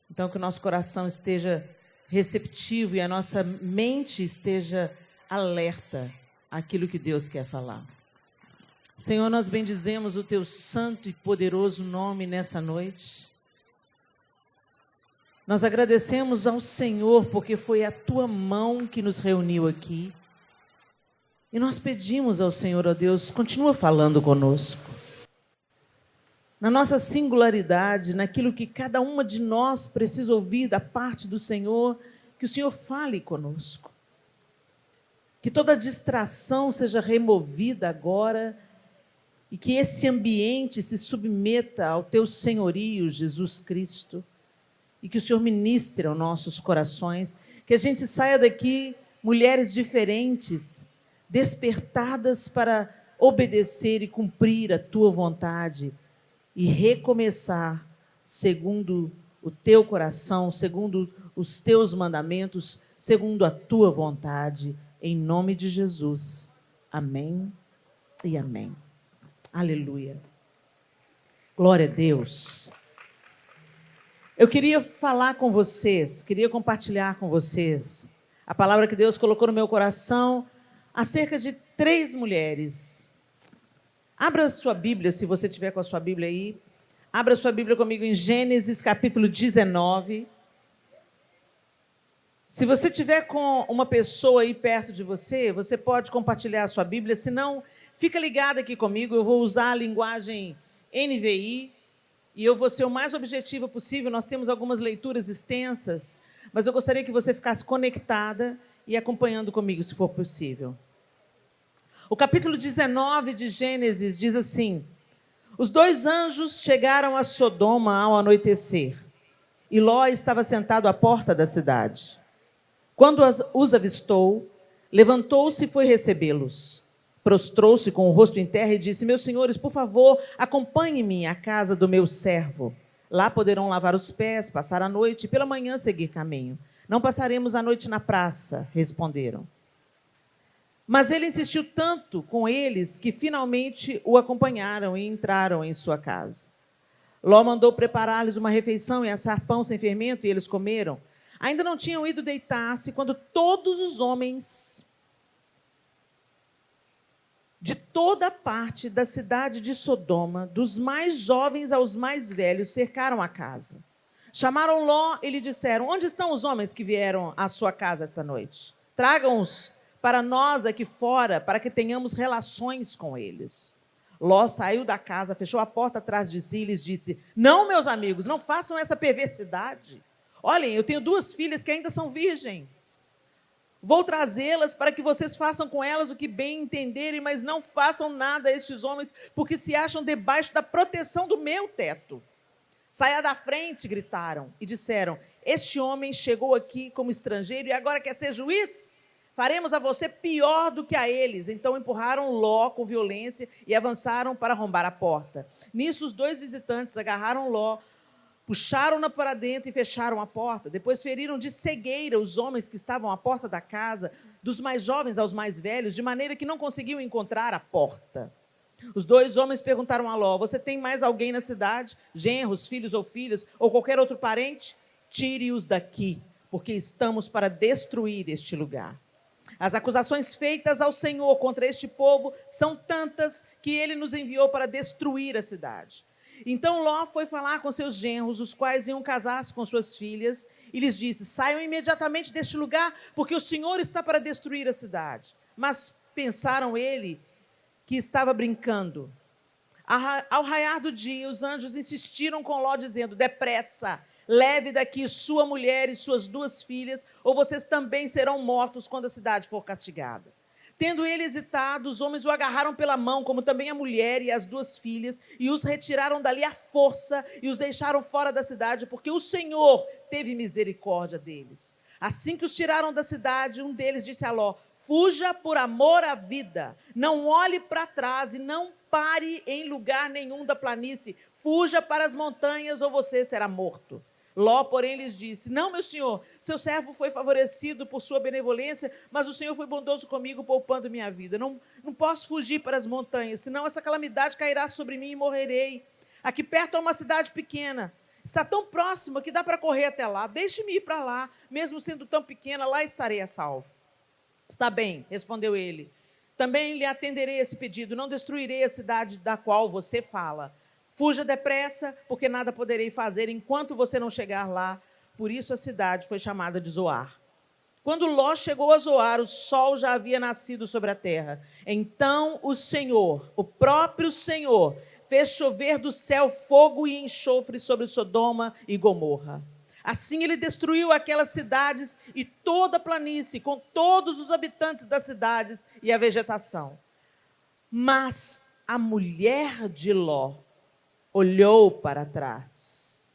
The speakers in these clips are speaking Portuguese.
Então, que o nosso coração esteja receptivo e a nossa mente esteja alerta àquilo que Deus quer falar. Senhor, nós bendizemos o teu santo e poderoso nome nessa noite. Nós agradecemos ao Senhor porque foi a tua mão que nos reuniu aqui. E nós pedimos ao Senhor, ó Deus, continua falando conosco. Na nossa singularidade, naquilo que cada uma de nós precisa ouvir da parte do Senhor, que o Senhor fale conosco. Que toda distração seja removida agora e que esse ambiente se submeta ao teu senhorio, Jesus Cristo, e que o Senhor ministre aos nossos corações, que a gente saia daqui mulheres diferentes, despertadas para obedecer e cumprir a tua vontade, e recomeçar segundo o teu coração, segundo os teus mandamentos, segundo a tua vontade, em nome de Jesus. Amém e amém. Aleluia. Glória a Deus. Eu queria falar com vocês, queria compartilhar com vocês a palavra que Deus colocou no meu coração acerca de 3 mulheres. Abra sua Bíblia, se você tiver com a sua Bíblia aí. Abra sua Bíblia comigo em Gênesis, capítulo 19. Se você tiver com uma pessoa aí perto de você, você pode compartilhar a sua Bíblia. Se não, fica ligado aqui comigo. Eu vou usar a linguagem NVI e eu vou ser o mais objetiva possível. Nós temos algumas leituras extensas, mas eu gostaria que você ficasse conectada e acompanhando comigo, se for possível. O capítulo 19 de Gênesis diz assim: os 2 anjos chegaram a Sodoma ao anoitecer, e Ló estava sentado à porta da cidade. Quando os avistou, levantou-se e foi recebê-los. Prostrou-se com o rosto em terra e disse: meus senhores, por favor, acompanhem-me à casa do meu servo. Lá poderão lavar os pés, passar a noite e pela manhã seguir caminho. Não passaremos a noite na praça, responderam. Mas ele insistiu tanto com eles que finalmente o acompanharam e entraram em sua casa. Ló mandou preparar-lhes uma refeição e assar pão sem fermento, e eles comeram. Ainda não tinham ido deitar-se quando todos os homens de toda parte da cidade de Sodoma, dos mais jovens aos mais velhos, cercaram a casa. Chamaram Ló e lhe disseram: onde estão os homens que vieram à sua casa esta noite? Tragam-os para nós aqui fora, para que tenhamos relações com eles. Ló saiu da casa, fechou a porta atrás de si e lhes disse: não, meus amigos, não façam essa perversidade. Olhem, eu tenho 2 filhas que ainda são virgens. Vou trazê-las para que vocês façam com elas o que bem entenderem, mas não façam nada a estes homens, porque se acham debaixo da proteção do meu teto. Saia da frente, gritaram, e disseram: este homem chegou aqui como estrangeiro e agora quer ser juiz? Faremos a você pior do que a eles. Então empurraram Ló com violência e avançaram para arrombar a porta. Nisso, os 2 visitantes agarraram Ló, puxaram-na para dentro e fecharam a porta. Depois feriram de cegueira os homens que estavam à porta da casa, dos mais jovens aos mais velhos, de maneira que não conseguiam encontrar a porta. Os 2 homens perguntaram a Ló: você tem mais alguém na cidade? Genros, filhos ou filhas, ou qualquer outro parente? Tire-os daqui, porque estamos para destruir este lugar. As acusações feitas ao Senhor contra este povo são tantas que ele nos enviou para destruir a cidade. Então Ló foi falar com seus genros, os quais iam casar-se com suas filhas, e lhes disse: saiam imediatamente deste lugar, porque o Senhor está para destruir a cidade. Mas pensaram ele que estava brincando. Ao raiar do dia, os anjos insistiram com Ló, dizendo: depressa, leve daqui sua mulher e suas 2 filhas, ou vocês também serão mortos quando a cidade for castigada. Tendo ele hesitado, os homens o agarraram pela mão, como também a mulher e as 2 filhas, e os retiraram dali à força e os deixaram fora da cidade, porque o Senhor teve misericórdia deles. Assim que os tiraram da cidade, um deles disse a Ló: fuja por amor à vida, não olhe para trás e não pare em lugar nenhum da planície, fuja para as montanhas ou você será morto. Ló, porém, lhes disse: não, meu senhor, seu servo foi favorecido por sua benevolência, mas o Senhor foi bondoso comigo, poupando minha vida. Não posso fugir para as montanhas, senão essa calamidade cairá sobre mim e morrerei. Aqui perto há uma cidade pequena. está tão próxima que dá para correr até lá. Deixe-me ir para lá, mesmo sendo tão pequena, lá estarei a salvo. Está bem, respondeu ele. Também lhe atenderei esse pedido, não destruirei a cidade da qual você fala. Fuja depressa, porque nada poderei fazer enquanto você não chegar lá. Por isso a cidade foi chamada de Zoar. Quando Ló chegou a Zoar, o sol já havia nascido sobre a terra. Então o Senhor, o próprio Senhor, fez chover do céu fogo e enxofre sobre Sodoma e Gomorra. Assim ele destruiu aquelas cidades e toda a planície, com todos os habitantes das cidades e a vegetação. Mas a mulher de Ló olhou para trás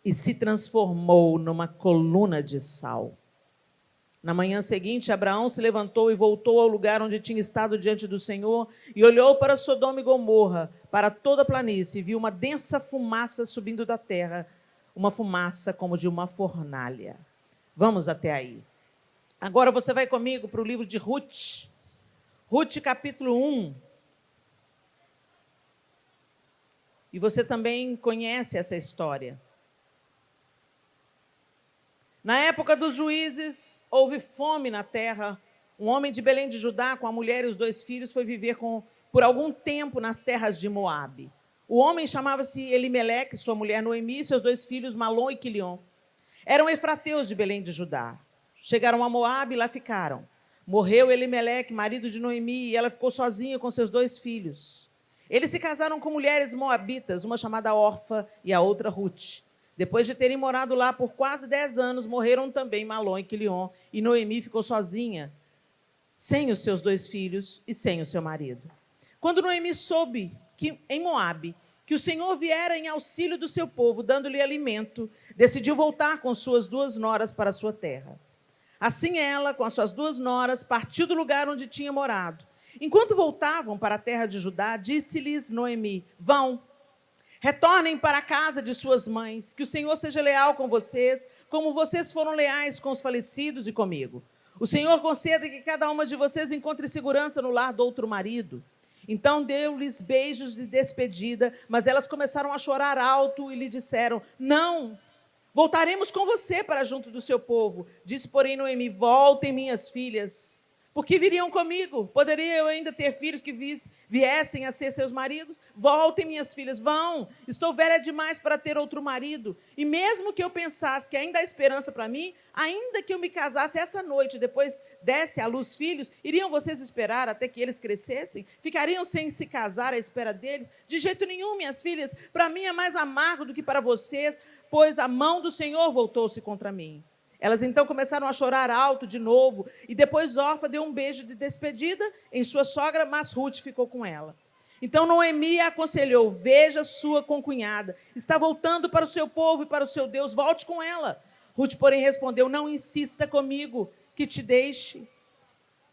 e se transformou numa coluna de sal. Na manhã seguinte, Abraão se levantou e voltou ao lugar onde tinha estado diante do Senhor e olhou para Sodoma e Gomorra, para toda a planície, e viu uma densa fumaça subindo da terra, uma fumaça como de uma fornalha. Vamos até aí. Agora você vai comigo para o livro de Ruth. Ruth, capítulo 1. E você também conhece essa história. Na época dos juízes, houve fome na terra. Um homem de Belém de Judá, com a mulher e os 2 filhos, foi viver por algum tempo nas terras de Moabe. O homem chamava-se Elimeleque, sua mulher Noemi, e seus 2 filhos, Malom e Quilion. Eram efrateus de Belém de Judá. Chegaram a Moabe e lá ficaram. Morreu Elimeleque, marido de Noemi, e ela ficou sozinha com seus 2 filhos. Eles se casaram com mulheres moabitas, uma chamada Orfa e a outra Ruth. Depois de terem morado lá por quase 10 anos, morreram também Malom e Quilion, e Noemi ficou sozinha, sem os seus 2 filhos e sem o seu marido. Quando Noemi soube que em Moabe, que o Senhor viera em auxílio do seu povo, dando-lhe alimento, decidiu voltar com suas 2 noras para a sua terra. Assim ela, com as suas 2 noras, partiu do lugar onde tinha morado. Enquanto voltavam para a terra de Judá, disse-lhes Noemi: vão, retornem para a casa de suas mães, que o Senhor seja leal com vocês, como vocês foram leais com os falecidos e comigo. O Senhor conceda que cada uma de vocês encontre segurança no lar do outro marido. Então deu-lhes beijos de despedida, mas elas começaram a chorar alto e lhe disseram: não, voltaremos com você para junto do seu povo. Disse, porém, Noemi: voltem, minhas filhas, porque viriam comigo. Poderia eu ainda ter filhos que viessem a ser seus maridos? Voltem, minhas filhas, vão. Estou velha demais para ter outro marido. E mesmo que eu pensasse que ainda há esperança para mim, ainda que eu me casasse essa noite e depois desse à luz filhos, iriam vocês esperar até que eles crescessem? Ficariam sem se casar à espera deles? De jeito nenhum, minhas filhas. Para mim é mais amargo do que para vocês, pois a mão do Senhor voltou-se contra mim. Elas então começaram a chorar alto de novo, e depois Orfa deu um beijo de despedida em sua sogra, mas Ruth ficou com ela. Então Noemi a aconselhou: veja sua concunhada, está voltando para o seu povo e para o seu Deus, volte com ela. Ruth, porém, respondeu: não insista comigo, que te deixe,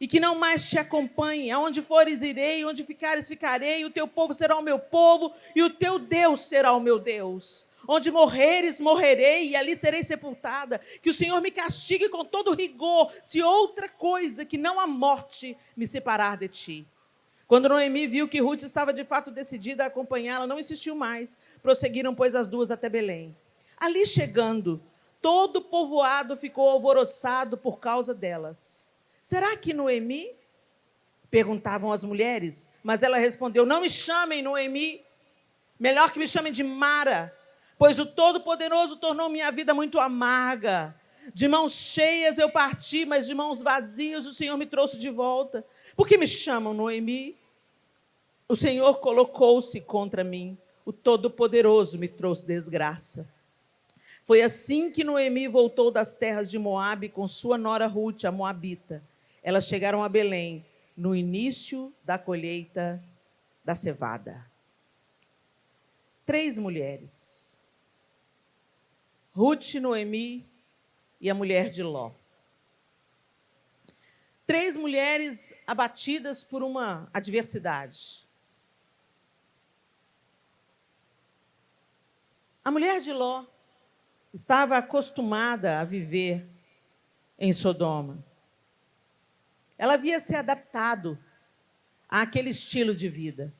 e que não mais te acompanhe. Aonde fores irei, onde ficares ficarei, o teu povo será o meu povo, e o teu Deus será o meu Deus. Onde morreres, morrerei, e ali serei sepultada. Que o Senhor me castigue com todo rigor, se outra coisa que não a morte me separar de ti. Quando Noemi viu que Ruth estava de fato decidida a acompanhá-la, não insistiu mais. Prosseguiram, pois, as 2 até Belém. Ali chegando, todo o povoado ficou alvoroçado por causa delas. Será que Noemi? Perguntavam as mulheres, mas ela respondeu: não me chamem Noemi, melhor que me chamem de Mara, pois o Todo-Poderoso tornou minha vida muito amarga. De mãos cheias eu parti, mas de mãos vazias o Senhor me trouxe de volta. Por que me chamam Noemi? O Senhor colocou-se contra mim, o Todo-Poderoso me trouxe desgraça. Foi assim que Noemi voltou das terras de Moabe com sua nora Ruth, a moabita. Elas chegaram a Belém no início da colheita da cevada. 3 mulheres. Ruth, Noemi e a mulher de Ló. 3 mulheres abatidas por uma adversidade. A mulher de Ló estava acostumada a viver em Sodoma. Ela havia se adaptado àquele estilo de vida.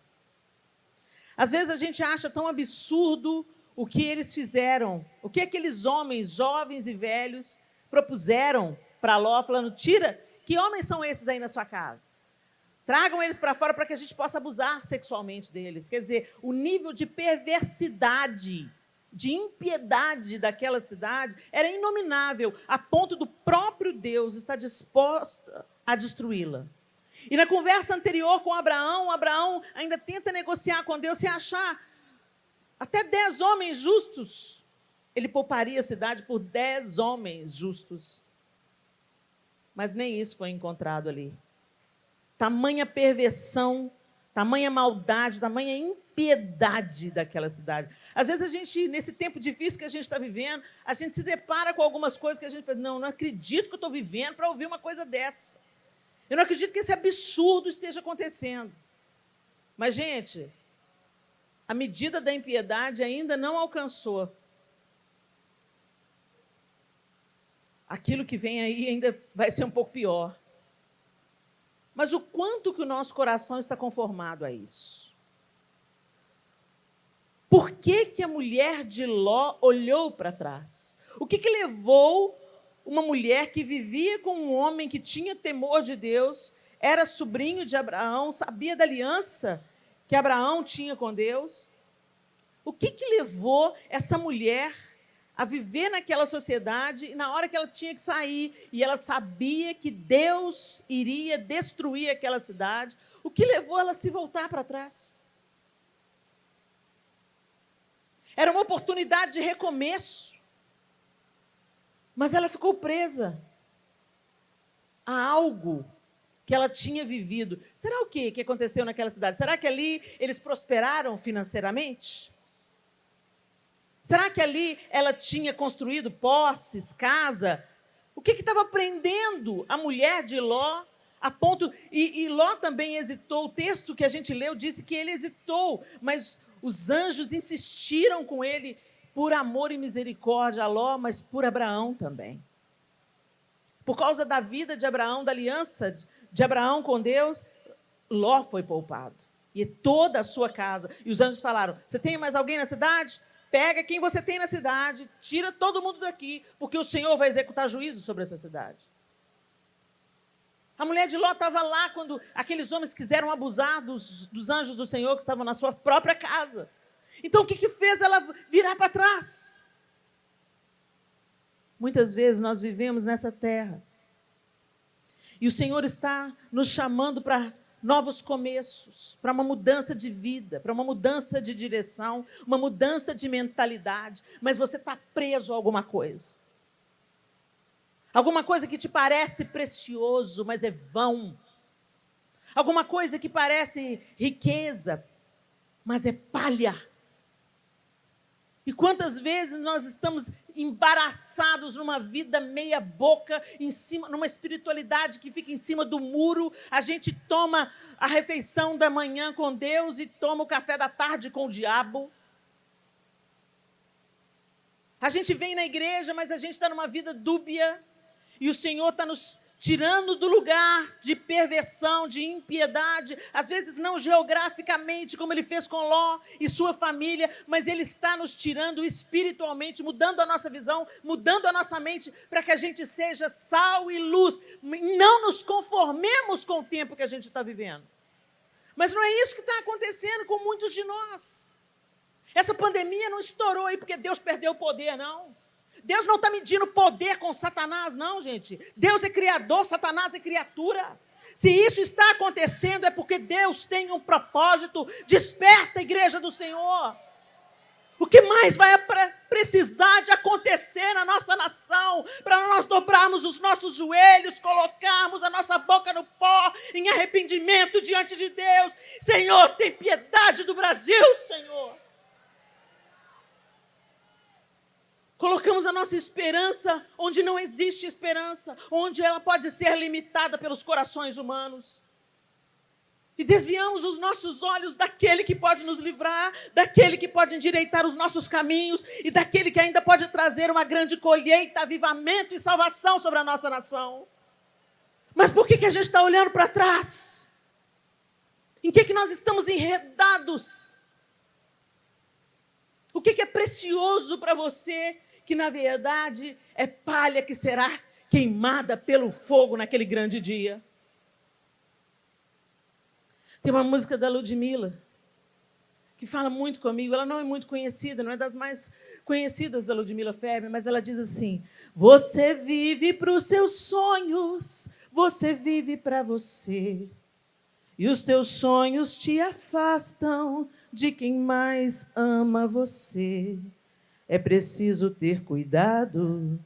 Às vezes a gente acha tão absurdo o que eles fizeram, o que aqueles homens, jovens e velhos, propuseram para Ló, falando, tira, que homens são esses aí na sua casa? Tragam eles para fora para que a gente possa abusar sexualmente deles. Quer dizer, o nível de perversidade, de impiedade daquela cidade era inominável, a ponto do próprio Deus estar disposto a destruí-la. E na conversa anterior com Abraão, Abraão ainda tenta negociar com Deus, se achar até 10 homens justos, ele pouparia a cidade por 10 homens justos. Mas nem isso foi encontrado ali. Tamanha perversão, tamanha maldade, tamanha impiedade daquela cidade. Às vezes a gente, nesse tempo difícil que a gente está vivendo, a gente se depara com algumas coisas que a gente fala, não acredito que eu estou vivendo para ouvir uma coisa dessa. Eu não acredito que esse absurdo esteja acontecendo. Mas, gente, a medida da impiedade ainda não alcançou. Aquilo que vem aí ainda vai ser um pouco pior. Mas o quanto que o nosso coração está conformado a isso? Por que que a mulher de Ló olhou para trás? O que que levou uma mulher que vivia com um homem que tinha temor de Deus, era sobrinho de Abraão, sabia da aliança que Abraão tinha com Deus? O que que levou essa mulher a viver naquela sociedade, e na hora que ela tinha que sair, e ela sabia que Deus iria destruir aquela cidade, o que levou ela a se voltar para trás? Era uma oportunidade de recomeço, mas ela ficou presa a algo que ela tinha vivido. Será o quê que aconteceu naquela cidade? Será que ali eles prosperaram financeiramente? Será que ali ela tinha construído posses, casa? O que estava prendendo a mulher de Ló a ponto... E Ló também hesitou. O texto que a gente leu disse que ele hesitou, mas os anjos insistiram com ele por amor e misericórdia a Ló, mas por Abraão também. Por causa da vida de Abraão, da aliança de Abraão com Deus, Ló foi poupado. E toda a sua casa. E os anjos falaram, você tem mais alguém na cidade? Pega quem você tem na cidade, tira todo mundo daqui, porque o Senhor vai executar juízo sobre essa cidade. A mulher de Ló estava lá quando aqueles homens quiseram abusar dos anjos do Senhor que estavam na sua própria casa. Então, o que fez ela virar para trás? Muitas vezes nós vivemos nessa terra e o Senhor está nos chamando para novos começos, para uma mudança de vida, para uma mudança de direção, uma mudança de mentalidade, mas você está preso a alguma coisa. Alguma coisa que te parece precioso, mas é vão. Alguma coisa que parece riqueza, mas é palha. E quantas vezes nós estamos embaraçados numa vida meia boca, em cima, numa espiritualidade que fica em cima do muro, a gente toma a refeição da manhã com Deus e toma o café da tarde com o diabo. A gente vem na igreja, mas a gente está numa vida dúbia, e o Senhor está nos tirando do lugar de perversão, de impiedade, às vezes não geograficamente, como ele fez com Ló e sua família, mas ele está nos tirando espiritualmente, mudando a nossa visão, mudando a nossa mente, para que a gente seja sal e luz. Não nos conformemos com o tempo que a gente está vivendo. Mas não é isso que está acontecendo com muitos de nós. Essa pandemia não estourou aí porque Deus perdeu o poder, não. Deus não está medindo poder com Satanás, não, gente. Deus é criador, Satanás é criatura. Se isso está acontecendo, é porque Deus tem um propósito. Desperta a igreja do Senhor. O que mais vai precisar de acontecer na nossa nação, para nós dobrarmos os nossos joelhos, colocarmos a nossa boca no pó, em arrependimento diante de Deus. Senhor, tem piedade do Brasil, Senhor. Colocamos a nossa esperança onde não existe esperança, onde ela pode ser limitada pelos corações humanos. E desviamos os nossos olhos daquele que pode nos livrar, daquele que pode endireitar os nossos caminhos e daquele que ainda pode trazer uma grande colheita, avivamento e salvação sobre a nossa nação. Mas por que a gente está olhando para trás? Em que nós estamos enredados? O que é precioso para você, que na verdade é palha que será queimada pelo fogo naquele grande dia? Tem uma música da Ludmilla que fala muito comigo. Ela não é muito conhecida, não é das mais conhecidas da Ludmilla Ferber, mas ela diz assim: você vive para os seus sonhos, você vive para você. E os teus sonhos te afastam de quem mais ama você. É preciso ter cuidado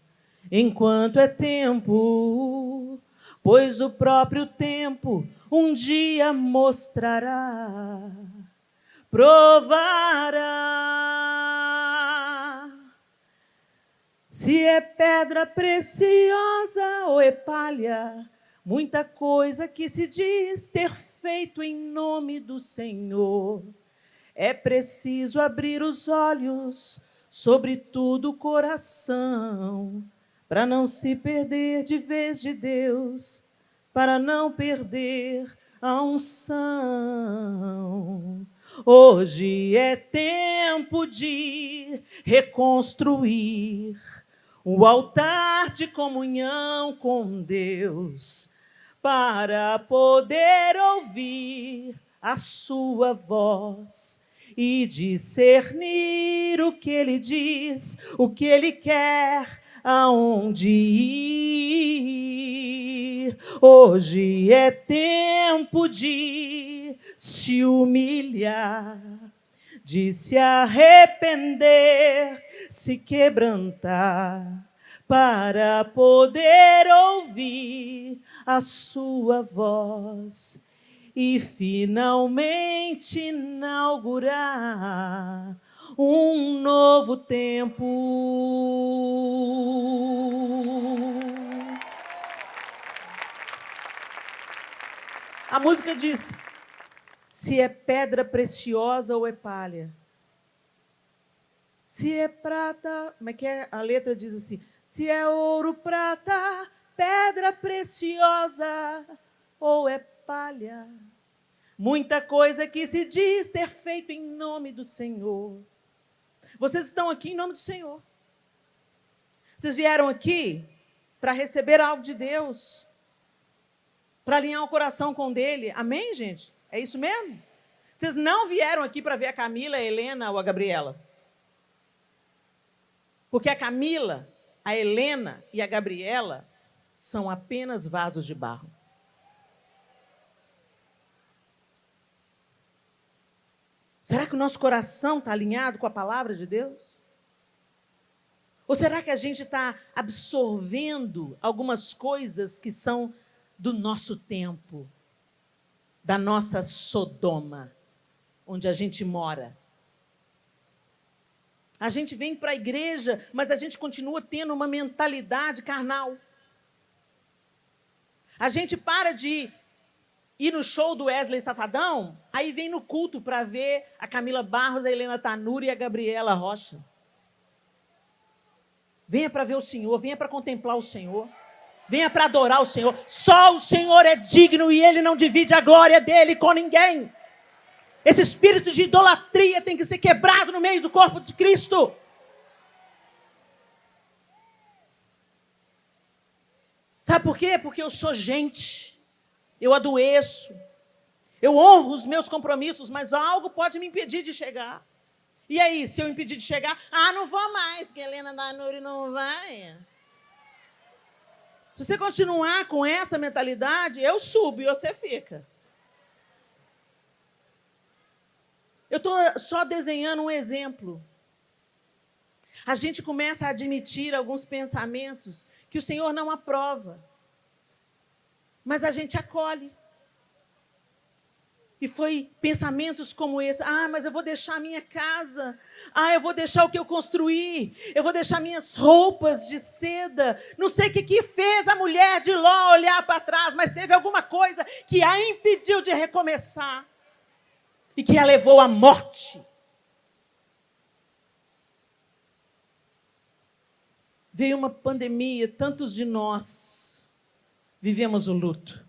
enquanto é tempo, pois o próprio tempo um dia mostrará, provará, se é pedra preciosa ou é palha. Muita coisa que se diz ter feito em nome do Senhor. É preciso abrir os olhos, sobretudo o coração, para não se perder de vez de Deus, para não perder a unção. Hoje é tempo de reconstruir o altar de comunhão com Deus, para poder ouvir a sua voz e discernir o que ele diz, o que ele quer, aonde ir. Hoje é tempo de se humilhar, de se arrepender, se quebrantar, para poder ouvir a sua voz e finalmente inaugurar um novo tempo. A música diz: se é pedra preciosa ou é palha. Se é prata, como é que é? A letra diz assim: se é ouro, prata, pedra preciosa ou é palha. Muita coisa que se diz ter feito em nome do Senhor. Vocês estão aqui em nome do Senhor. Vocês vieram aqui para receber algo de Deus, para alinhar o coração com dele. Amém, gente? É isso mesmo? Vocês não vieram aqui para ver a Camila, a Helena ou a Gabriela. Porque a Camila, a Helena e a Gabriela são apenas vasos de barro. Será que o nosso coração está alinhado com a palavra de Deus? Ou será que a gente está absorvendo algumas coisas que são do nosso tempo, da nossa Sodoma, onde a gente mora? A gente vem para a igreja, mas a gente continua tendo uma mentalidade carnal. A gente para de ir no show do Wesley Safadão, aí vem no culto para ver a Camila Barros, a Helena Tanuri e a Gabriela Rocha. Venha para ver o Senhor, venha para contemplar o Senhor, venha para adorar o Senhor. Só o Senhor é digno e Ele não divide a glória dEle com ninguém. Esse espírito de idolatria tem que ser quebrado no meio do corpo de Cristo. Sabe por quê? Porque eu sou gente, eu adoeço, eu honro os meus compromissos, mas algo pode me impedir de chegar. E aí, se eu impedir de chegar, não vou mais, que a Helena Danuri não vai. Se você continuar com essa mentalidade, eu subo e você fica. Eu estou só desenhando um exemplo. A gente começa a admitir alguns pensamentos que o Senhor não aprova. Mas a gente acolhe. E foi pensamentos como esse: mas eu vou deixar a minha casa. Eu vou deixar o que eu construí. Eu vou deixar minhas roupas de seda. Não sei o que fez a mulher de Ló olhar para trás, mas teve alguma coisa que a impediu de recomeçar. E que a levou à morte. Veio uma pandemia, tantos de nós vivemos o luto.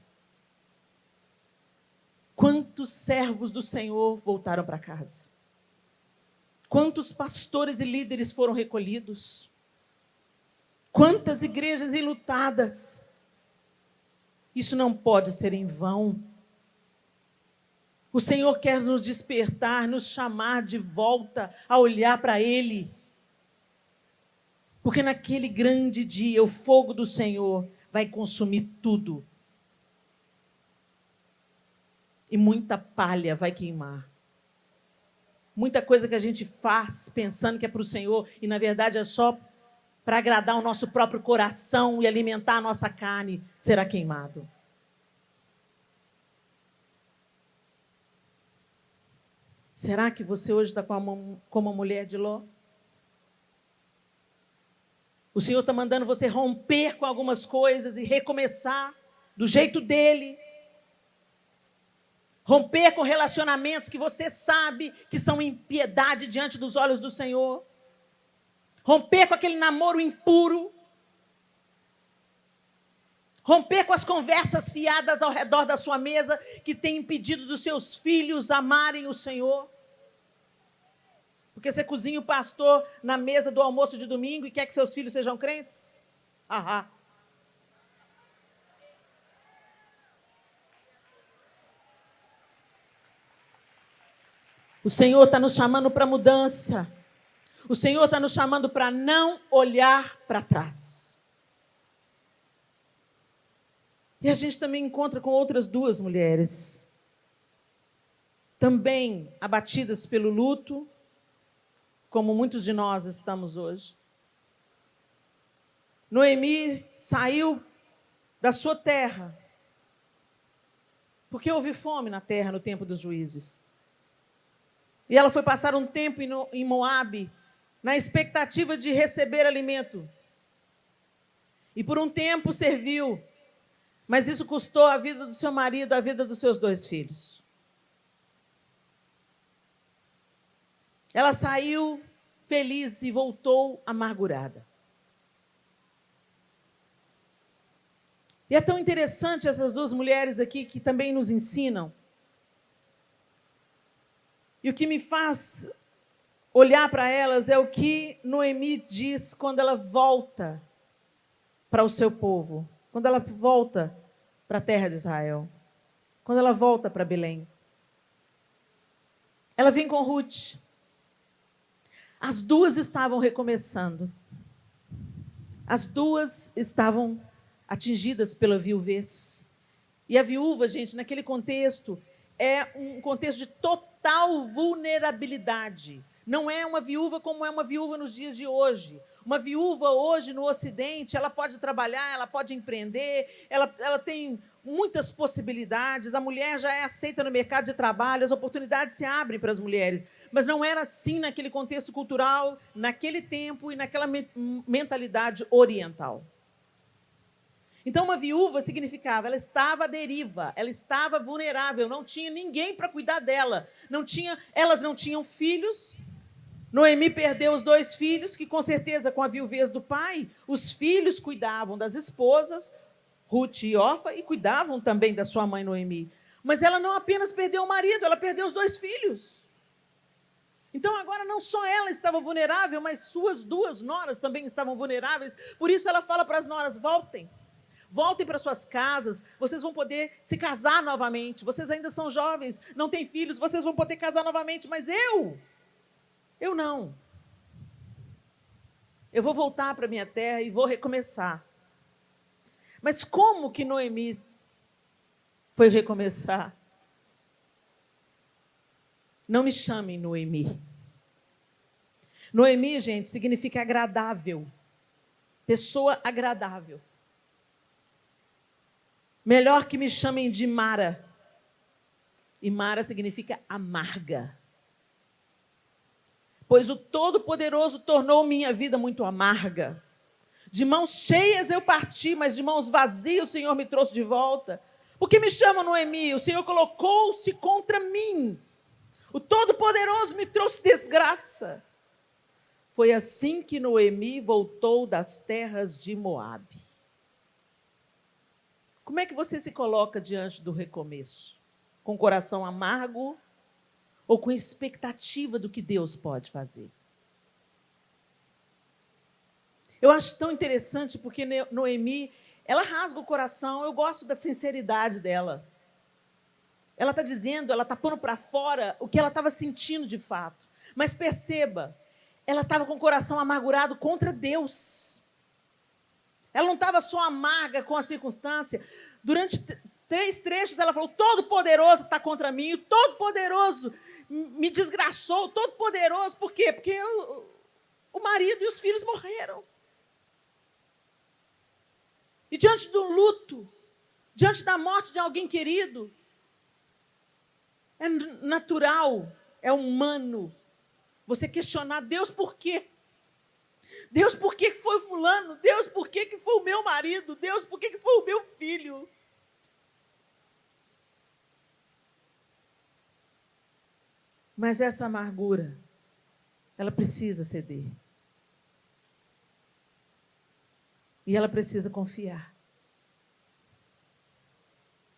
Quantos servos do Senhor voltaram para casa? Quantos pastores e líderes foram recolhidos? Quantas igrejas enlutadas? Isso não pode ser em vão. O Senhor quer nos despertar, nos chamar de volta a olhar para Ele. Porque naquele grande dia, o fogo do Senhor vai consumir tudo. E muita palha vai queimar. Muita coisa que a gente faz pensando que é para o Senhor e, na verdade, é só para agradar o nosso próprio coração e alimentar a nossa carne, será queimado. Será que você hoje está como a mulher de Ló? O Senhor está mandando você romper com algumas coisas e recomeçar do jeito dele. Romper com relacionamentos que você sabe que são impiedade diante dos olhos do Senhor. Romper com aquele namoro impuro. Romper com as conversas fiadas ao redor da sua mesa que tem impedido dos seus filhos amarem o Senhor. Porque você cozinha o pastor na mesa do almoço de domingo e quer que seus filhos sejam crentes? Ahá. O Senhor está nos chamando para mudança. O Senhor está nos chamando para não olhar para trás. E a gente também encontra com outras duas mulheres, também abatidas pelo luto, como muitos de nós estamos hoje. Noemi saiu da sua terra, porque houve fome na terra no tempo dos juízes. E ela foi passar um tempo em Moabe, na expectativa de receber alimento. E por um tempo serviu, mas isso custou a vida do seu marido, a vida dos seus 2 filhos. Ela saiu feliz e voltou amargurada. E é tão interessante essas 2 mulheres aqui que também nos ensinam. E o que me faz olhar para elas é o que Noemi diz quando ela volta para o seu povo, quando ela volta para a terra de Israel, quando ela volta para Belém. Ela vem com Ruth. As 2 estavam recomeçando. As 2 estavam atingidas pela viuvez. E a viúva, gente, naquele contexto, é um contexto de total vulnerabilidade. Não é uma viúva como é uma viúva nos dias de hoje. Uma viúva hoje no Ocidente, ela pode trabalhar, ela pode empreender, ela tem muitas possibilidades. A mulher já é aceita no mercado de trabalho, as oportunidades se abrem para as mulheres. Mas não era assim naquele contexto cultural, naquele tempo e naquela mentalidade oriental. Então, uma viúva significava, ela estava à deriva, ela estava vulnerável, não tinha ninguém para cuidar dela. Elas não tinham filhos. Noemi perdeu os 2 filhos, que com certeza, com a viuvez do pai, os filhos cuidavam das esposas, Ruth e Orfa, e cuidavam também da sua mãe Noemi. Mas ela não apenas perdeu o marido, ela perdeu os 2 filhos. Então, agora, não só ela estava vulnerável, mas suas 2 noras também estavam vulneráveis. Por isso, ela fala para as noras, voltem. Voltem para suas casas, vocês vão poder se casar novamente. Vocês ainda são jovens, não têm filhos, vocês vão poder casar novamente. Mas eu não. Eu vou voltar para a minha terra e vou recomeçar. Mas como que Noemi foi recomeçar? Não me chamem Noemi. Noemi, gente, significa agradável. Pessoa agradável. Melhor que me chamem de Mara. E Mara significa amarga. Pois o Todo-Poderoso tornou minha vida muito amarga. De mãos cheias eu parti, mas de mãos vazias o Senhor me trouxe de volta. Por que me chama Noemi? O Senhor colocou-se contra mim. O Todo-Poderoso me trouxe desgraça. Foi assim que Noemi voltou das terras de Moabe. Como é que você se coloca diante do recomeço? Com o coração amargo ou com expectativa do que Deus pode fazer. Eu acho tão interessante porque Noemi, ela rasga o coração, eu gosto da sinceridade dela. Ela está dizendo, ela está pondo para fora o que ela estava sentindo de fato. Mas perceba, ela estava com o coração amargurado contra Deus. Ela não estava só amarga com a circunstância. Durante 3 trechos ela falou, Todo-Poderoso está contra mim, o Todo-Poderoso me desgraçou, o Todo-Poderoso, por quê? Porque o marido e os filhos morreram. E diante do luto, diante da morte de alguém querido, é natural, é humano você questionar, Deus, por quê? Deus, por que foi fulano? Deus, por que foi o meu marido? Deus, por que foi o meu filho? Mas essa amargura, ela precisa ceder. E ela precisa confiar.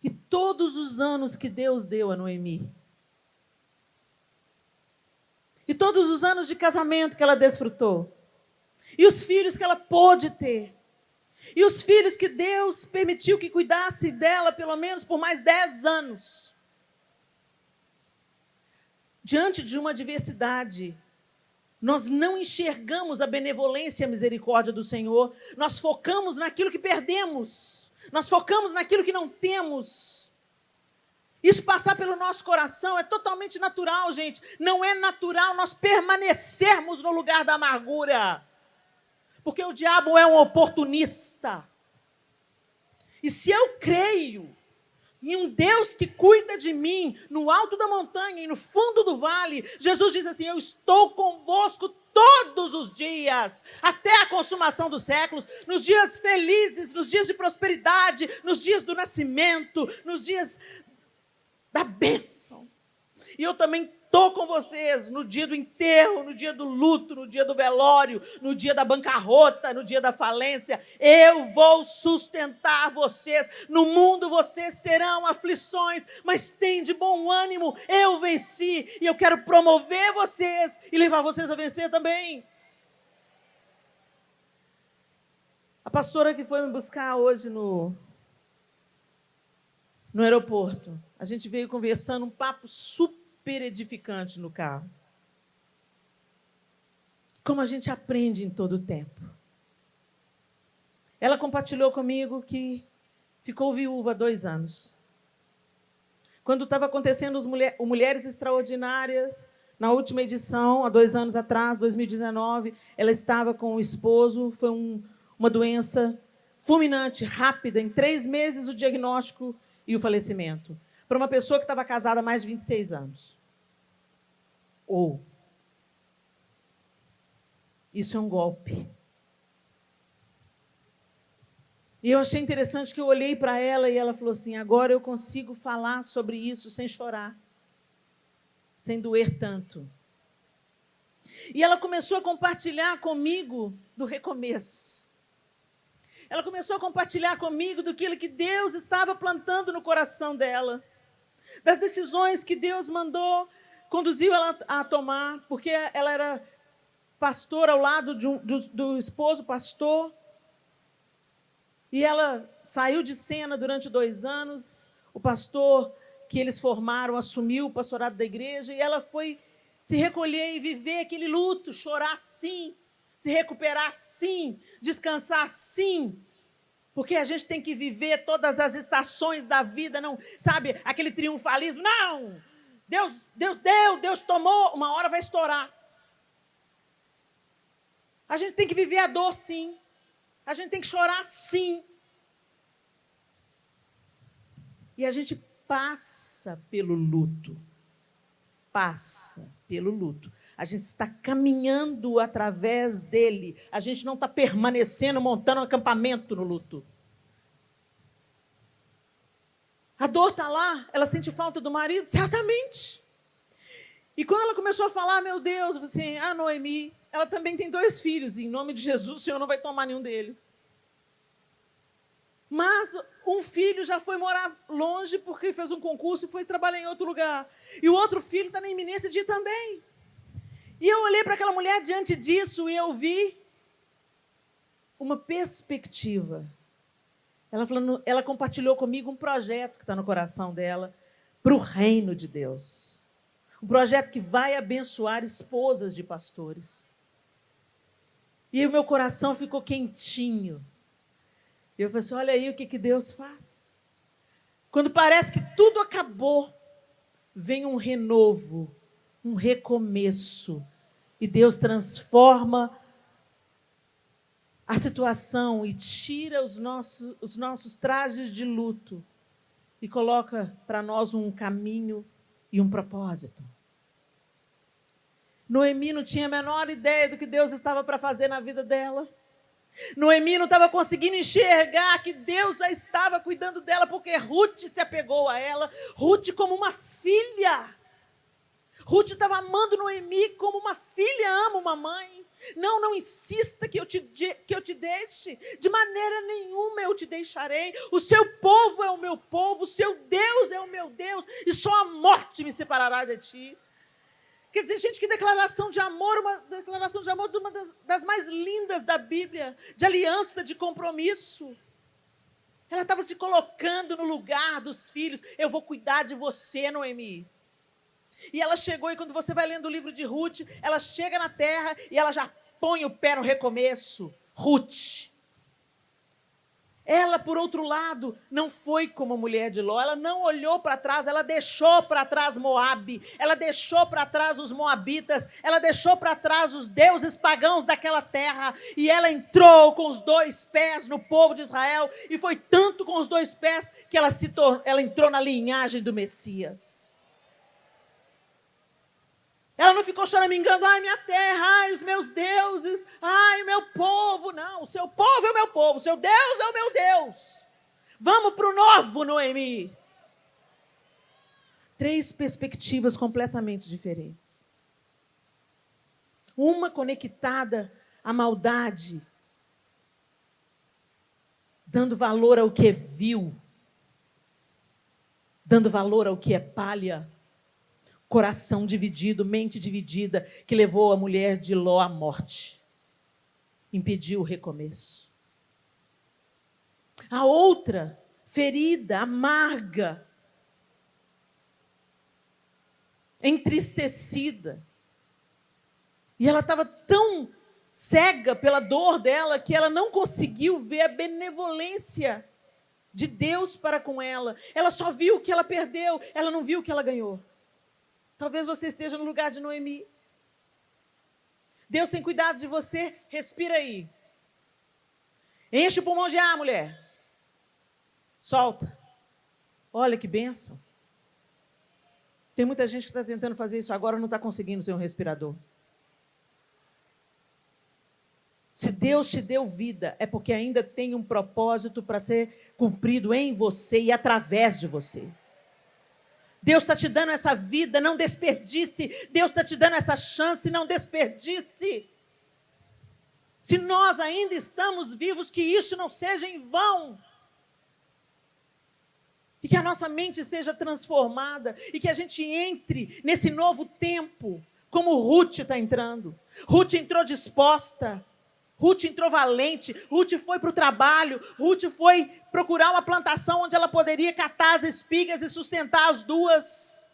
E todos os anos que Deus deu a Noemi, e todos os anos de casamento que ela desfrutou, e os filhos que ela pôde ter, e os filhos que Deus permitiu que cuidasse dela pelo menos por mais 10 anos, diante de uma adversidade, nós não enxergamos a benevolência e a misericórdia do Senhor, nós focamos naquilo que perdemos, nós focamos naquilo que não temos. Isso passar pelo nosso coração é totalmente natural, gente. Não é natural nós permanecermos no lugar da amargura, porque o diabo é um oportunista. E se eu creio em um Deus que cuida de mim, no alto da montanha e no fundo do vale, Jesus diz assim, eu estou convosco todos os dias, até a consumação dos séculos, nos dias felizes, nos dias de prosperidade, nos dias do nascimento, nos dias da bênção. E eu também estou com vocês no dia do enterro, no dia do luto, no dia do velório, no dia da bancarrota, no dia da falência. Eu vou sustentar vocês. No mundo vocês terão aflições, mas tem de bom ânimo. Eu venci e eu quero promover vocês e levar vocês a vencer também. A pastora que foi me buscar hoje no aeroporto, a gente veio conversando, um papo super edificante no carro. Como a gente aprende em todo o tempo. Ela compartilhou comigo que ficou viúva há 2 anos. Quando estava acontecendo o Mulheres Extraordinárias, na última edição, há 2 anos atrás, 2019, ela estava com o esposo, foi uma doença fulminante, rápida, em 3 meses o diagnóstico e o falecimento. Para uma pessoa que estava casada há mais de 26 anos. Isso é um golpe. E eu achei interessante que eu olhei para ela e ela falou assim, agora eu consigo falar sobre isso sem chorar, sem doer tanto. E ela começou a compartilhar comigo do recomeço. Ela começou a compartilhar comigo daquilo que Deus estava plantando no coração dela, das decisões que Deus conduziu ela a tomar, porque ela era pastora ao lado do esposo pastor, e ela saiu de cena durante 2 anos, o pastor que eles formaram assumiu o pastorado da igreja, e ela foi se recolher e viver aquele luto, chorar sim, se recuperar sim, descansar sim, porque a gente tem que viver todas as estações da vida, não, sabe, aquele triunfalismo, não, Deus deu, Deus tomou, uma hora vai estourar. A gente tem que viver a dor sim, a gente tem que chorar sim. E a gente passa pelo luto, a gente está caminhando através dele, a gente não está permanecendo, montando um acampamento no luto. A dor está lá, ela sente falta do marido, certamente. E quando ela começou a falar, meu Deus, assim, a Noemi, ela também tem 2 filhos, e em nome de Jesus o Senhor não vai tomar nenhum deles. Mas um filho já foi morar longe porque fez um concurso e foi trabalhar em outro lugar. E o outro filho está na iminência de ir também. E eu olhei para aquela mulher diante disso e eu vi uma perspectiva. Ela compartilhou comigo um projeto que está no coração dela para o reino de Deus. Um projeto que vai abençoar esposas de pastores. E o meu coração ficou quentinho. E eu falei assim, olha aí o que Deus faz. Quando parece que tudo acabou, vem um renovo, um recomeço. E Deus transforma a situação e tira os nossos trajes de luto e coloca para nós um caminho e um propósito. Noemi não tinha a menor ideia do que Deus estava para fazer na vida dela. Noemi não estava conseguindo enxergar que Deus já estava cuidando dela, porque Ruth se apegou a ela, Ruth como uma filha. Ruth estava amando Noemi como uma filha ama uma mãe. Não insista que eu te deixe. De maneira nenhuma eu te deixarei. O seu povo é o meu povo, o seu Deus é o meu Deus, e só a morte me separará de ti. Quer dizer, gente, que declaração de amor, uma declaração de amor de uma das mais lindas da Bíblia, de aliança, de compromisso. Ela estava se colocando no lugar dos filhos. Eu vou cuidar de você, Noemi. E ela chegou, e quando você vai lendo o livro de Ruth, ela chega na terra e ela já põe o pé no recomeço. Ruth. Ela, por outro lado, não foi como a mulher de Ló, ela não olhou para trás, ela deixou para trás Moabe, ela deixou para trás os moabitas, ela deixou para trás os deuses pagãos daquela terra, e ela entrou com os 2 pés no povo de Israel, e foi tanto com os 2 pés que ela entrou na linhagem do Messias. Ela não ficou choramingando, ai, minha terra, ai, os meus deuses, ai, o meu povo. Não, o seu povo é o meu povo, o seu Deus é o meu Deus. Vamos para o novo, Noemi. 3 perspectivas completamente diferentes. Uma conectada à maldade, dando valor ao que é vil, dando valor ao que é palha. Coração dividido, mente dividida, que levou a mulher de Ló à morte. Impediu o recomeço. A outra, ferida, amarga, entristecida. E ela estava tão cega pela dor dela que ela não conseguiu ver a benevolência de Deus para com ela. Ela só viu o que ela perdeu, ela não viu o que ela ganhou. Talvez você esteja no lugar de Noemi. Deus tem cuidado de você, respira aí. Enche o pulmão de ar, mulher. Solta. Olha que bênção. Tem muita gente que está tentando fazer isso agora, não está conseguindo ser um respirador. Se Deus te deu vida, é porque ainda tem um propósito para ser cumprido em você e através de você. Deus está te dando essa vida, não desperdice. Deus está te dando essa chance, não desperdice. Se nós ainda estamos vivos, que isso não seja em vão. E que a nossa mente seja transformada. E que a gente entre nesse novo tempo, como Ruth está entrando. Ruth entrou disposta. Ruth entrou valente, Ruth foi para o trabalho, Ruth foi procurar uma plantação onde ela poderia catar as espigas e sustentar as 2.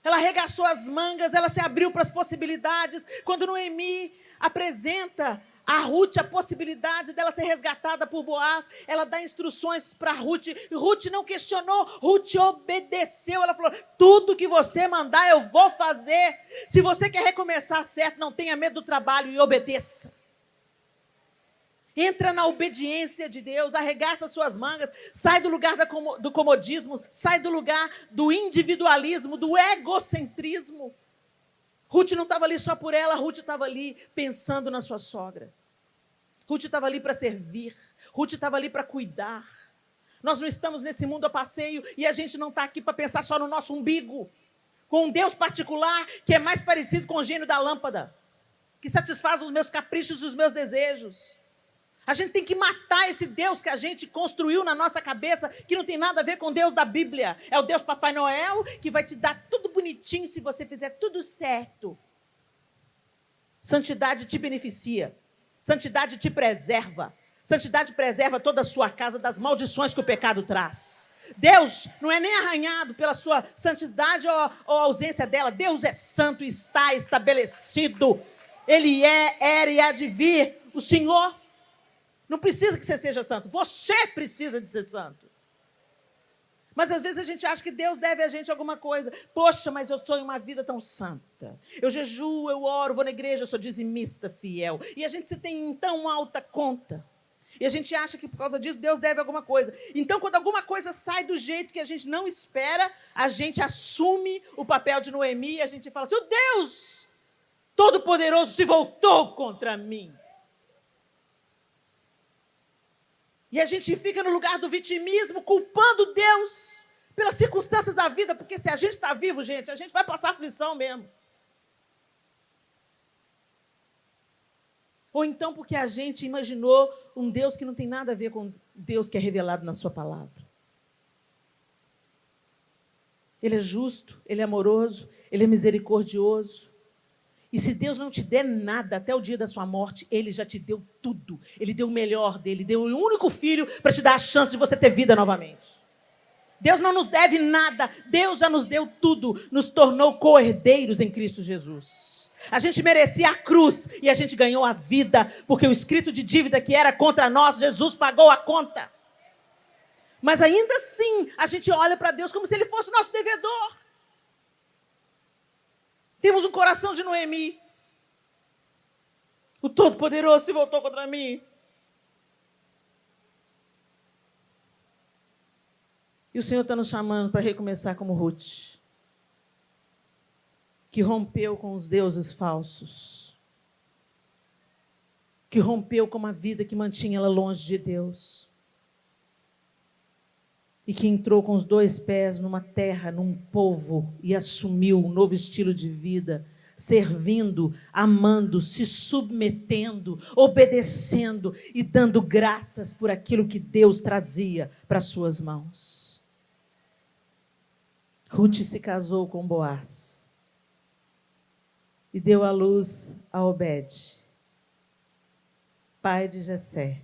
Ela arregaçou as mangas, ela se abriu para as possibilidades. Quando Noemi apresenta a Ruth a possibilidade dela ser resgatada por Boaz, ela dá instruções para Ruth. Ruth não questionou, Ruth obedeceu. Ela falou, tudo que você mandar eu vou fazer. Se você quer recomeçar certo, não tenha medo do trabalho e obedeça. Entra na obediência de Deus, arregaça suas mangas, sai do lugar do comodismo, sai do lugar do individualismo, do egocentrismo. Ruth não estava ali só por ela, Ruth estava ali pensando na sua sogra. Ruth estava ali para servir, Ruth estava ali para cuidar. Nós não estamos nesse mundo a passeio e a gente não está aqui para pensar só no nosso umbigo, com um Deus particular que é mais parecido com o gênio da lâmpada, que satisfaz os meus caprichos e os meus desejos. A gente tem que matar esse Deus que a gente construiu na nossa cabeça, que não tem nada a ver com o Deus da Bíblia. É o Deus Papai Noel, que vai te dar tudo bonitinho se você fizer tudo certo. Santidade te beneficia. Santidade te preserva. Santidade preserva toda a sua casa das maldições que o pecado traz. Deus não é nem arranhado pela sua santidade ou ausência dela. Deus é santo e está estabelecido. Ele é, era e há de vir. O Senhor não precisa que você seja santo. Você precisa de ser santo. Mas às vezes a gente acha que Deus deve a gente alguma coisa. Poxa, mas eu sou em uma vida tão santa. Eu jejuo, eu oro, vou na igreja, eu sou dizimista fiel. E a gente se tem em tão alta conta. E a gente acha que por causa disso Deus deve alguma coisa. Então, quando alguma coisa sai do jeito que a gente não espera, a gente assume o papel de Noemi e a gente fala assim: o Deus Todo-Poderoso se voltou contra mim. E a gente fica no lugar do vitimismo, culpando Deus pelas circunstâncias da vida, porque se a gente está vivo, gente, a gente vai passar aflição mesmo. Ou então porque a gente imaginou um Deus que não tem nada a ver com Deus que é revelado na sua palavra. Ele é justo, ele é amoroso, ele é misericordioso. E se Deus não te der nada até o dia da sua morte, Ele já te deu tudo. Ele deu o melhor dele, deu o único filho para te dar a chance de você ter vida novamente. Deus não nos deve nada, Deus já nos deu tudo, nos tornou co-herdeiros em Cristo Jesus. A gente merecia a cruz e a gente ganhou a vida, porque o escrito de dívida que era contra nós, Jesus pagou a conta. Mas ainda assim, a gente olha para Deus como se Ele fosse o nosso devedor. Temos um coração de Noemi. O Todo-Poderoso se voltou contra mim. E o Senhor está nos chamando para recomeçar como Ruth, que rompeu com os deuses falsos, que rompeu com uma vida que mantinha ela longe de Deus, e que entrou com os 2 pés numa terra, num povo, e assumiu um novo estilo de vida, servindo, amando, se submetendo, obedecendo e dando graças por aquilo que Deus trazia para suas mãos. Ruth se casou com Boaz e deu à luz a Obed, pai de Jessé,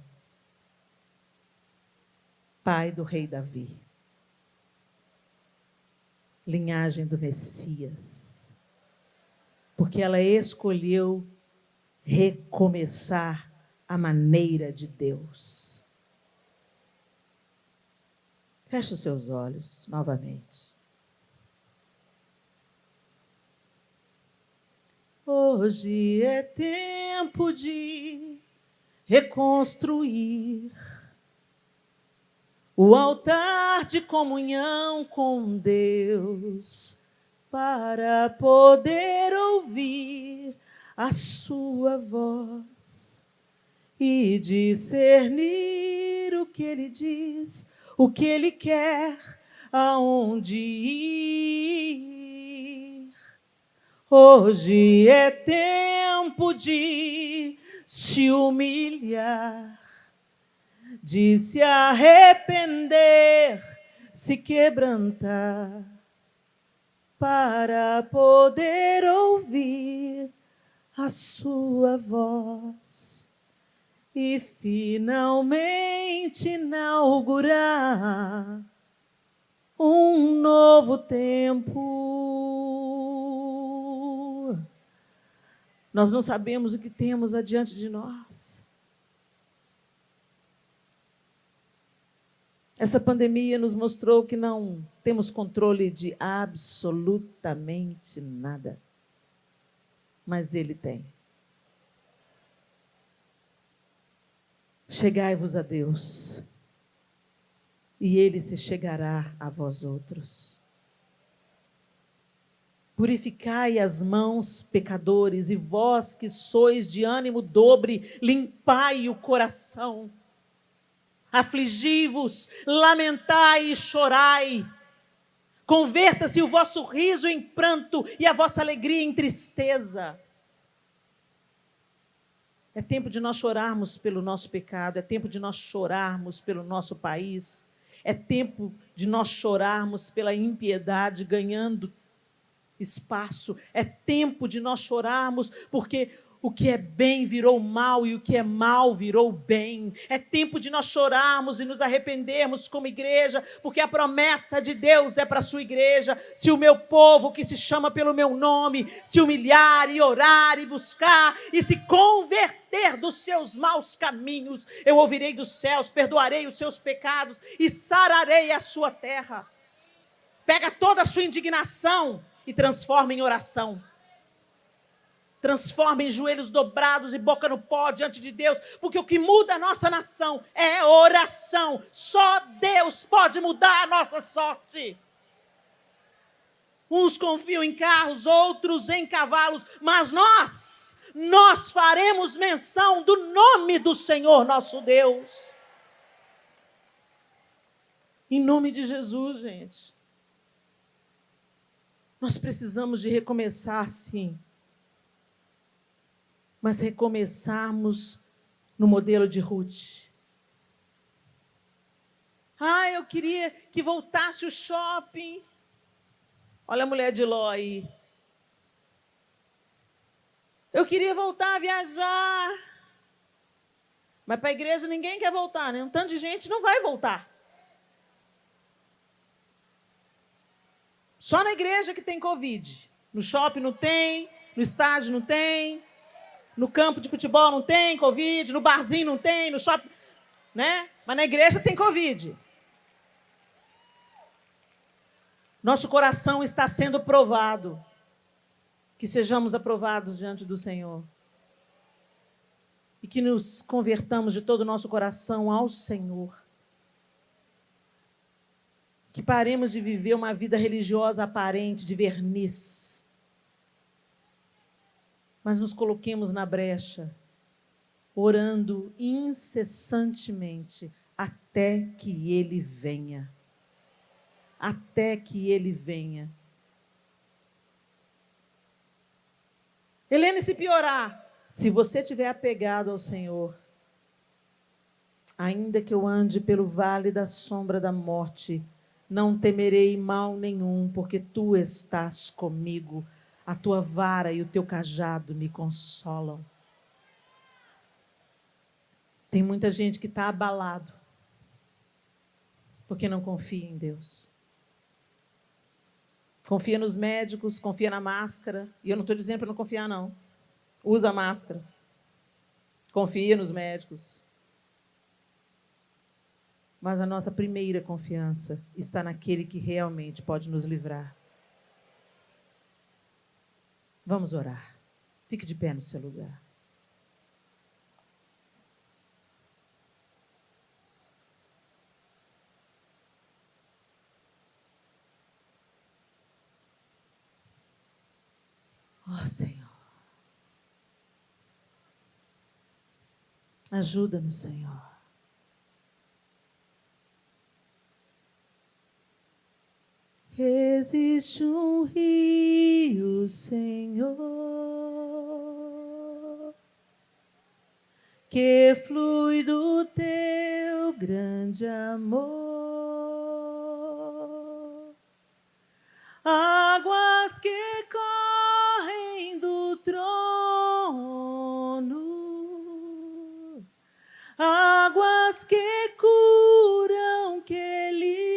pai do rei Davi, linhagem do Messias, porque ela escolheu recomeçar a maneira de Deus. Feche os seus olhos novamente. Hoje é tempo de reconstruir o altar de comunhão com Deus, para poder ouvir a sua voz e discernir o que Ele diz, o que Ele quer, aonde ir. Hoje é tempo de se humilhar, de se arrepender, se quebrantar, para poder ouvir a sua voz e finalmente inaugurar um novo tempo. Nós não sabemos o que temos adiante de nós. Essa pandemia nos mostrou que não temos controle de absolutamente nada. Mas Ele tem. Chegai-vos a Deus, e Ele se chegará a vós outros. Purificai as mãos, pecadores, e vós que sois de ânimo dobre, limpai o coração. Afligi-vos, lamentai e chorai. Converta-se o vosso riso em pranto e a vossa alegria em tristeza. É tempo de nós chorarmos pelo nosso pecado, é tempo de nós chorarmos pelo nosso país, é tempo de nós chorarmos pela impiedade ganhando espaço, é tempo de nós chorarmos porque o que é bem virou mal e o que é mal virou bem. É tempo de nós chorarmos e nos arrependermos como igreja, porque a promessa de Deus é para a sua igreja. Se o meu povo, que se chama pelo meu nome, se humilhar e orar e buscar e se converter dos seus maus caminhos, eu ouvirei dos céus, perdoarei os seus pecados e sararei a sua terra. Pega toda a sua indignação e transforma em oração. Transforma em joelhos dobrados e boca no pó diante de Deus, porque o que muda a nossa nação é oração. Só Deus pode mudar a nossa sorte. Uns confiam em carros, outros em cavalos, mas nós faremos menção do nome do Senhor nosso Deus. Em nome de Jesus, gente. Nós precisamos de recomeçar, sim. Mas recomeçarmos no modelo de Ruth. Eu queria que voltasse o shopping. Olha a mulher de Ló aí. Eu queria voltar a viajar. Mas para a igreja ninguém quer voltar, né? Um tanto de gente não vai voltar. Só na igreja que tem Covid. No shopping não tem, no estádio não tem. No campo de futebol não tem Covid, no barzinho não tem, no shopping, né? Mas na igreja tem Covid. Nosso coração está sendo provado. Que sejamos aprovados diante do Senhor. E que nos convertamos de todo o nosso coração ao Senhor. Que paremos de viver uma vida religiosa aparente, de verniz. Mas nos coloquemos na brecha, orando incessantemente até que Ele venha. Até que Ele venha. Helene, se piorar, se você estiver apegado ao Senhor, ainda que eu ande pelo vale da sombra da morte, não temerei mal nenhum, porque Tu estás comigo. A Tua vara e o Teu cajado me consolam. Tem muita gente que está abalado, porque não confia em Deus. Confia nos médicos, confia na máscara. E eu não estou dizendo para não confiar, não. Usa a máscara. Confia nos médicos. Mas a nossa primeira confiança está naquele que realmente pode nos livrar. Vamos orar. Fique de pé no seu lugar. Ó Senhor. Ajuda-nos, Senhor. Existe um rio, Senhor, que flui do Teu grande amor. Águas que correm do trono, águas que curam, que limpam.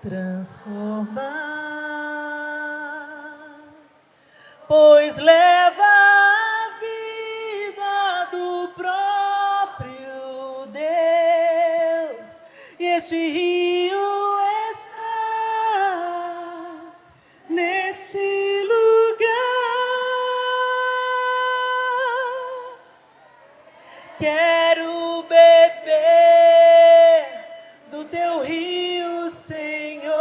Transformar, pois leva a vida do próprio Deus, e este rio está neste lugar. Quero beber do Teu rio, Senhor,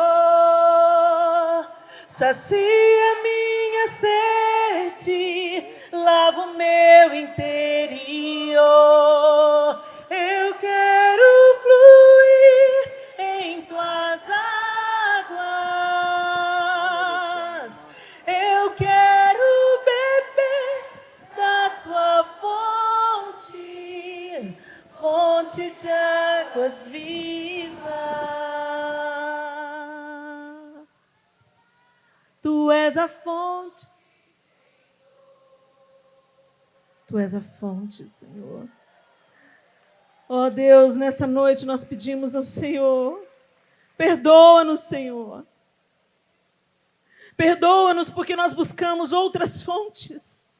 sacia minha sede, lava o meu inteirinho. Senhor. Eu quero fluir em tuas águas. Eu quero beber da tua fonte, fonte de águas vivas. Tu és a fonte. Tu és a fonte, Senhor. Ó Deus, nessa noite nós pedimos ao Senhor, perdoa-nos, Senhor. Perdoa-nos porque nós buscamos outras fontes.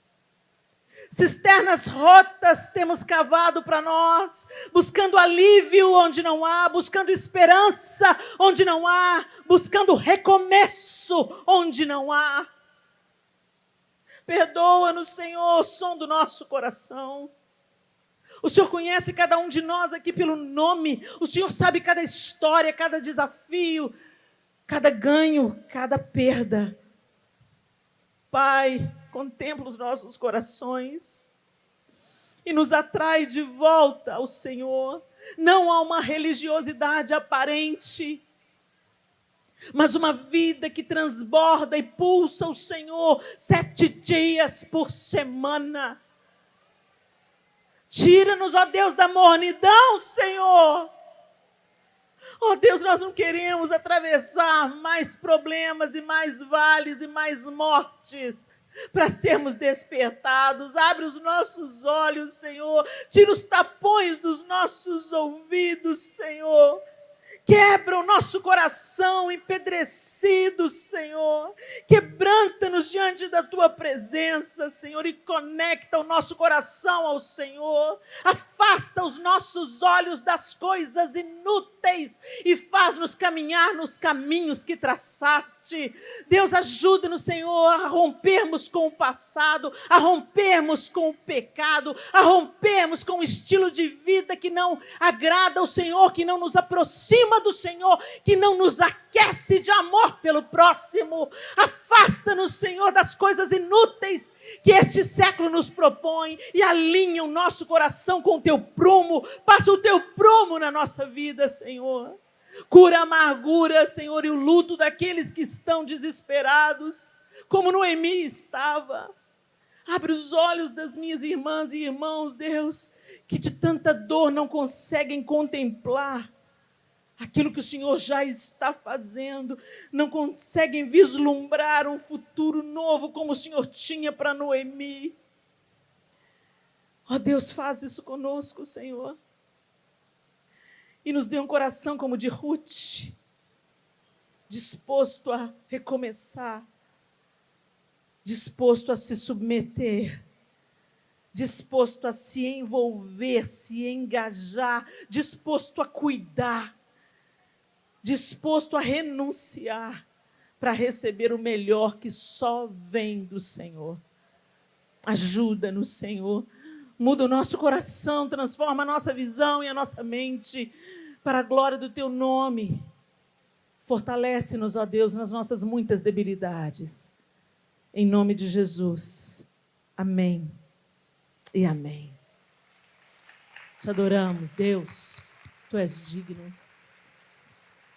Cisternas rotas temos cavado para nós, buscando alívio onde não há, buscando esperança onde não há, buscando recomeço onde não há. Perdoa-nos, Senhor, o som do nosso coração. O Senhor conhece cada um de nós aqui pelo nome. O Senhor sabe cada história, cada desafio, cada ganho, cada perda. Pai, contempla os nossos corações e nos atrai de volta ao Senhor. Não há uma religiosidade aparente, mas uma vida que transborda e pulsa o Senhor 7 dias por semana. Tira-nos, ó Deus, da mornidão, Senhor. Ó Deus, nós não queremos atravessar mais problemas e mais vales e mais mortes para sermos despertados. Abre os nossos olhos, Senhor. Tira os tapões dos nossos ouvidos, Senhor. Quebra o nosso coração empedrecido, Senhor. Quebranta-nos diante da Tua presença, Senhor, e conecta o nosso coração ao Senhor. Afasta os nossos olhos das coisas inúteis e faz-nos caminhar nos caminhos que traçaste. Deus, ajuda-nos, Senhor, a rompermos com o passado, a rompermos com o pecado, a rompermos com o estilo de vida que não agrada ao Senhor, que não nos aproxima do Senhor, que não nos aquece de amor pelo próximo. Afasta-nos, Senhor, das coisas inúteis que este século nos propõe e alinha o nosso coração com o Teu prumo. Passa o Teu prumo na nossa vida, Senhor. Cura a amargura, Senhor, e o luto daqueles que estão desesperados, como Noemi estava. Abre os olhos das minhas irmãs e irmãos, Deus, que de tanta dor não conseguem contemplar aquilo que o Senhor já está fazendo, não conseguem vislumbrar um futuro novo como o Senhor tinha para Noemi. Ó Deus, faz isso conosco, Senhor. E nos dê um coração como de Ruth, disposto a recomeçar, disposto a se submeter, disposto a se envolver, se engajar, disposto a cuidar, disposto a renunciar para receber o melhor que só vem do Senhor. Ajuda-nos, Senhor. Muda o nosso coração, transforma a nossa visão e a nossa mente para a glória do Teu nome. Fortalece-nos, ó Deus, nas nossas muitas debilidades. Em nome de Jesus. Amém e amém. Te adoramos, Deus. Tu és digno.